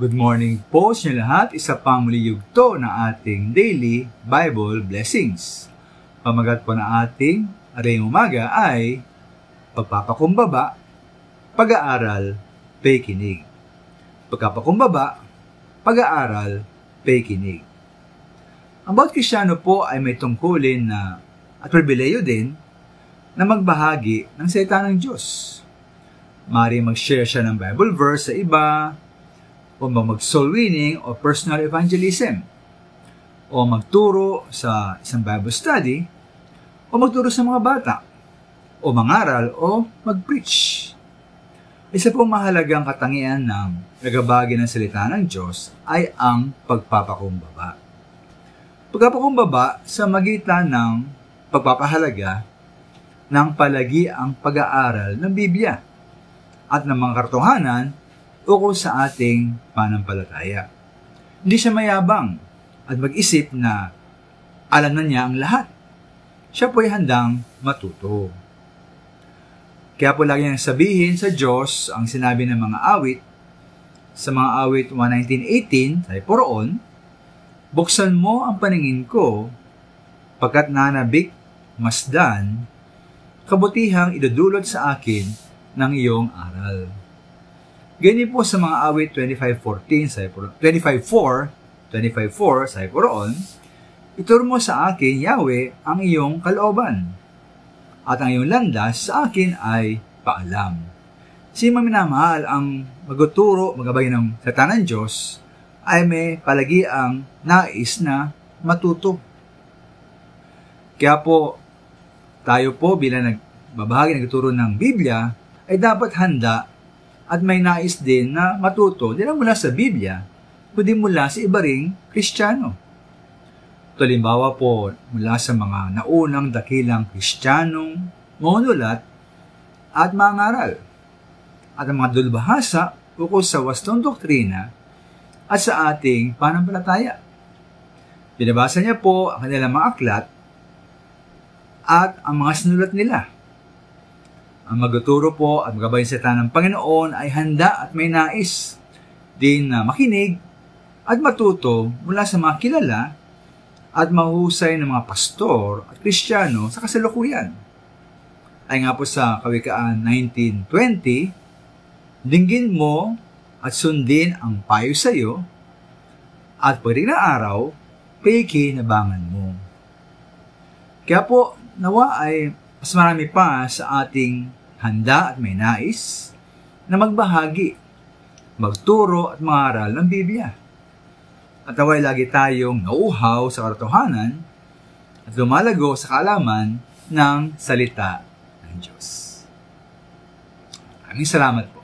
Good morning po sa inyo lahat. Isa pang muli yugto na ating daily Bible blessings. Pamagat po na ating arayang umaga ay pagpapakumbaba, pag-aaral, pakikinig. Pagpapakumbaba, pag-aaral, pakikinig. Ang bawat Kristiyano po ay may tungkulin na at pribileyo din na magbahagi ng salita ng Diyos. Maaaring mag-share siya ng Bible verse sa iba, o mag-soul winning o personal evangelism, o magturo sa isang Bible study, o magturo sa mga bata, o mangaral, o mag-preach. Isa pong mahalagang katangian ng nagabagi ng salita ng Diyos ay ang pagpapakumbaba. Pagpapakumbaba sa magitan ng pagpapahalaga ng palagiang pag-aaral ng Biblia at ng mga katotohanan ukol sa ating pananampalataya. Hindi siya mayabang at mag-isip na alam na niya ang lahat. Siya po ay handang matuto. Kaya po lagi niyang sabihin sa Diyos ang sinabi ng mga awit, sa mga awit 119:18, sabi po roon, buksan mo ang paningin ko, pagkat nanabik masdan, kabutihang idudulot sa akin ng iyong aral. Ganyan po sa mga awit 25:4, sabi po roon, ituro mo sa akin, Yahweh, ang iyong kalooban, at ang iyong landas sa akin ay paalam. Sino minamahal ang magtuturo, magabay ng salita ng Diyos, ay may palagiang nais na matuto. Kaya po, tayo po bilang nagbabahagi, nagtuturo ng Biblia, ay dapat handa at may nais din na matuto, di lang mula sa Biblia, kundi mula sa iba ring Kristiyano. Halimbawa po, mula sa mga naunang dakilang Kristiyanong manunulat at mangaral, at ang mga dulbahasa ukol sa wastong doktrina at sa ating pananampalataya. Binabasa niya po ang kanilang mga aklat at ang mga sinulat nila. Ang magtuturo po at magabay sa salita ng Panginoon ay handa at may nais din na makinig at matuto mula sa mga kilala at mahusay ng mga pastor at Kristiyano sa kasalukuyan. Ay nga po sa Kawikaan 19:20, dinggin mo at sundin ang payo sa iyo at pagdating na araw, pakikinabangan mo. Kaya po, nawa ay mas marami pa sa ating handa at may nais na magbahagi, magturo at mangaral ng Biblia. At naway lagi tayong nauuhaw sa katotohanan at lumalago sa kaalaman ng salita ng Diyos. Maraming salamat po.